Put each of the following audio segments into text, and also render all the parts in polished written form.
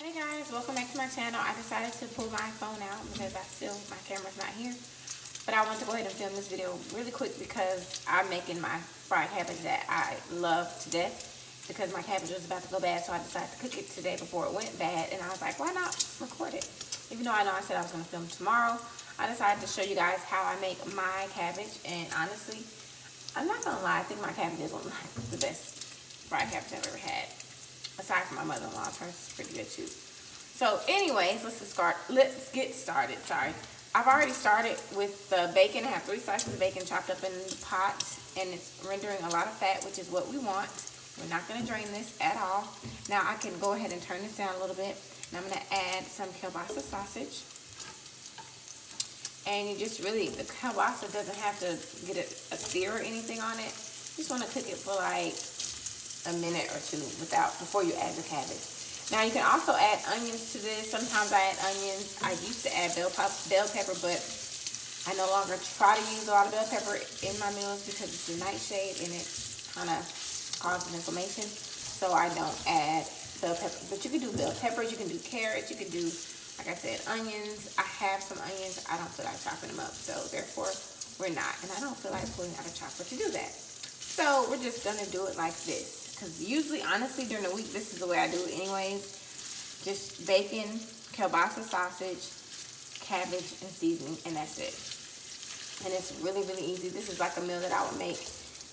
Hey guys, welcome back to my channel. I decided to pull my phone out because my camera's not here. But I want to go ahead and film this video really quick because I'm making my fried cabbage that I love to death. Because my cabbage was about to go bad, so I decided to cook it today before it went bad. And I was like, why not record it? Even though I know I said I was going to film tomorrow, I decided to show you guys how I make my cabbage. And honestly, I'm not going to lie, I think my cabbage is one of the best fried cabbage I've ever had. Aside from my mother-in-law's, hers is pretty good too. So anyways, let's get started. Sorry. I've already started with the bacon. I have 3 slices of bacon chopped up in the pot, and it's rendering a lot of fat, which is what we want. We're not going to drain this at all. Now I can go ahead and turn this down a little bit, and I'm going to add some kielbasa sausage. And you just really, the kielbasa doesn't have to get a sear or anything on it. You just want to cook it for like a minute or two before you add the cabbage. Now you can also add onions to this. Sometimes I add onions. I used to add bell pepper, but I no longer try to use a lot of bell pepper in my meals because it's a nightshade and it kind of causes inflammation. So I don't add bell pepper. But you can do bell peppers, you can do carrots, you can do, like I said, onions. I have some onions. I don't feel like chopping them up, so therefore we're not. And I don't feel like pulling out a chopper to do that. So we're just gonna do it like this. Because usually, honestly, during the week, this is the way I do it anyways. Just bacon, kielbasa sausage, cabbage, and seasoning, and that's it. And it's really, really easy. This is like a meal that I would make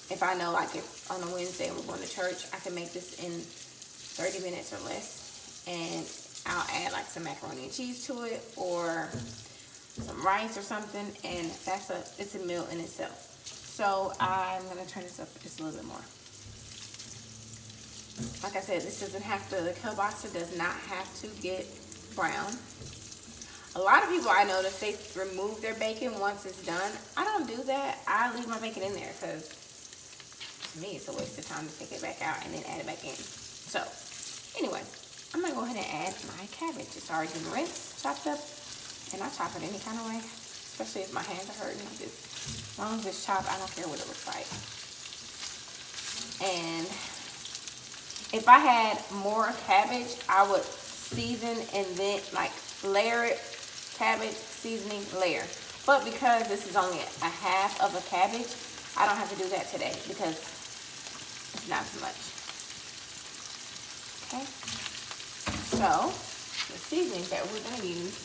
if I know, like, if on a Wednesday we're going to church, I can make this in 30 minutes or less. And I'll add, like, some macaroni and cheese to it or some rice or something. And it's a meal in itself. So I'm going to turn this up just a little bit more. Like I said, the kielbasa does not have to get brown. A lot of people I notice, they remove their bacon once it's done. I don't do that. I leave my bacon in there because to me it's a waste of time to take it back out and then add it back in. So anyway, I'm going to go ahead and add my cabbage. It's already been rinsed, chopped up, and I chop it any kind of way, especially if my hands are hurting. As long as it's chopped, I don't care what it looks like. And if I had more cabbage, I would season and then like layer it, cabbage, seasoning, layer. But because this is only a half of a cabbage, I don't have to do that today because it's not as much. Okay, so the seasonings that we're going to use,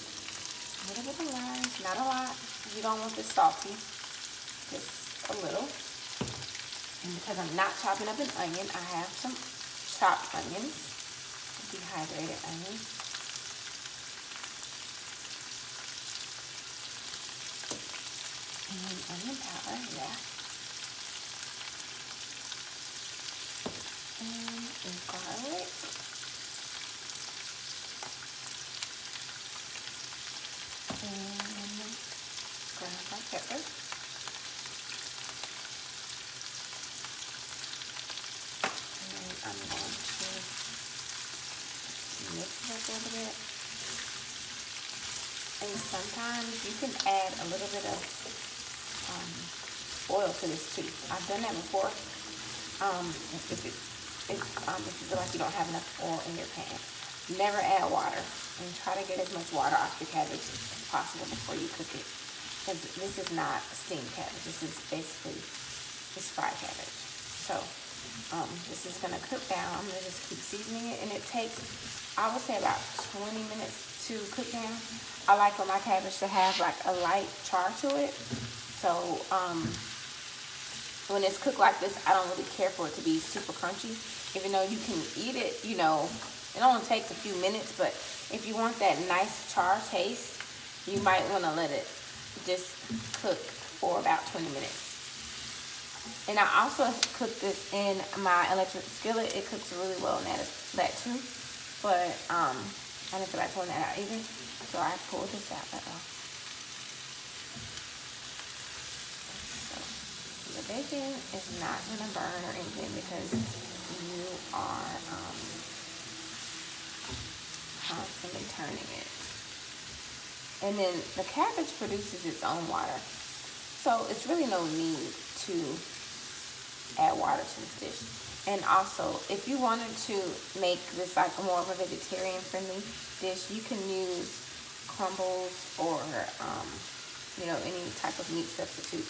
a little bit of lime, not a lot. You don't want this salty, just a little. And because I'm not chopping up an onion, I have some chopped onions, dehydrated onions. And onion powder, yeah. And garlic. And ground black pepper. I'm going to mix it up a little bit. And sometimes you can add a little bit of oil to this too. I've done that before. If you feel like you don't have enough oil in your pan, never add water. And try to get as much water off your cabbage as possible before you cook it. Because this is not steamed cabbage. This is basically just fried cabbage. So this is going to cook down. I'm going to just keep seasoning it. And it takes, I would say, about 20 minutes to cook down. I like for my cabbage to have like a light char to it. So when it's cooked like this, I don't really care for it to be super crunchy. Even though you can eat it, you know, it only takes a few minutes. But if you want that nice char taste, you might want to let it just cook for about 20 minutes. And I also cook this in my electric skillet. It cooks really well in that too. But I didn't feel like pulling that out either. So I pulled this out. So the bacon is not going to burn or anything because you are constantly turning it. And then the cabbage produces its own water. So it's really no need to add water to this dish. And also, if you wanted to make this like more of a vegetarian friendly dish, you can use crumbles or you know, any type of meat substitute.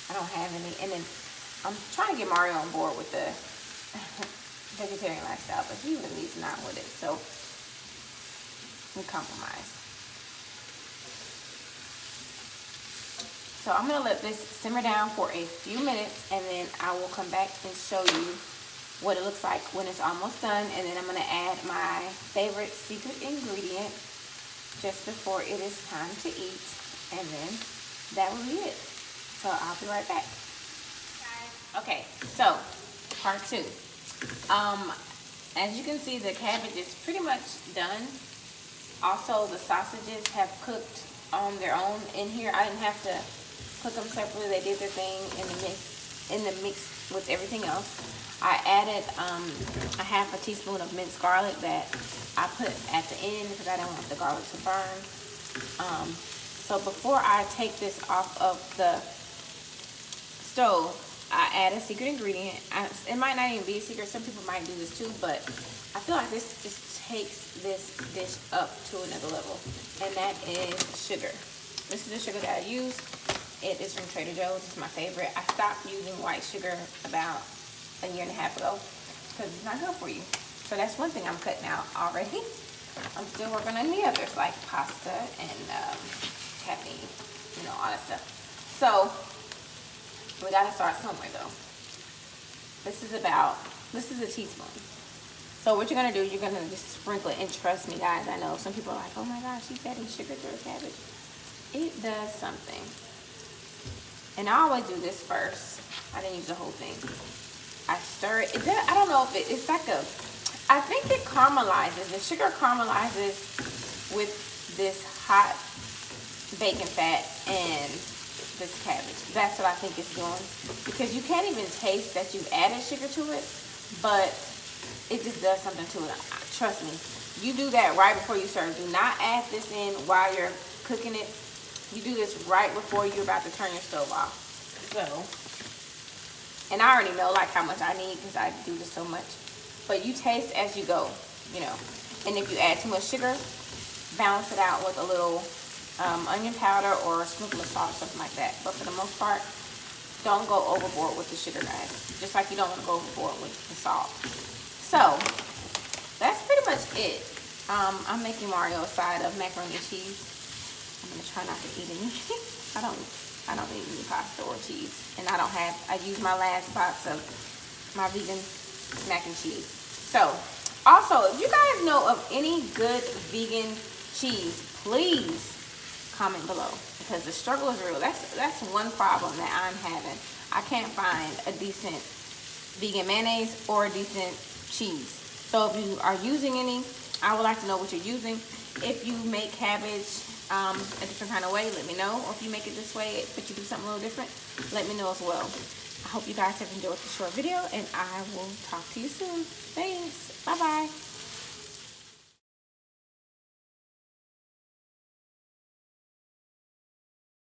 I don't have any. And then I'm trying to get Mario on board with the vegetarian lifestyle, but he really is not with it, so we compromise. So I'm gonna let this simmer down for a few minutes, and then I will come back and show you what it looks like when it's almost done. And then I'm gonna add my favorite secret ingredient just before it is time to eat, and then that will be it. So I'll be right back. Okay, so part 2. As you can see, the cabbage is pretty much done. Also, the sausages have cooked on their own in here. I didn't have to cook them separately. They did their thing in the mix with everything else. I added a half a teaspoon of minced garlic that I put at the end because I don't want the garlic to burn. So before I take this off of the stove, I add a secret ingredient. It might not even be a secret. Some people might do this too, but I feel like this just takes this dish up to another level, and that is sugar. This is the sugar that I use. It is from Trader Joe's. It's my favorite. I stopped using white sugar about a year and a half ago because it's not good for you. So that's one thing I'm cutting out already. I'm still working on the others like pasta and caffeine, you know, all that stuff. So we gotta start somewhere though. This is a teaspoon. So what you're gonna do, you're gonna just sprinkle it, and trust me guys, I know some people are like, oh my gosh, she's adding sugar to her cabbage. It does something. And I always do this first. I didn't use the whole thing. I stir it. I don't know if it's like I think it caramelizes. The sugar caramelizes with this hot bacon fat and this cabbage. That's what I think it's doing, because you can't even taste that you added sugar to it, but it just does something to it. Trust me, you do that right before you serve. Do not add this in while you're cooking it. You do this right before you're about to turn your stove off. So, and I already know like how much I need because I do this so much, but you taste as you go, you know. And if you add too much sugar, balance it out with a little onion powder or a sprinkle of salt, something like that. But for the most part, don't go overboard with the sugar, guys. Just like you don't want to go overboard with the salt. So that's pretty much it. I'm making Mario a side of macaroni and cheese. I'm gonna try not to eat any. I don't eat any pasta or cheese, and I use my last box of my vegan mac and cheese. So also, if you guys know of any good vegan cheese, please comment below, because the struggle is real. That's one problem that I'm having. I can't find a decent vegan mayonnaise or a decent cheese. So if you are using any, I would like to know what you're using. If you make cabbage a different kind of way, let me know. Or if you make it this way but you do something a little different, let me know as well. I hope you guys have enjoyed the short video, and I will talk to you soon. Thanks. Bye bye.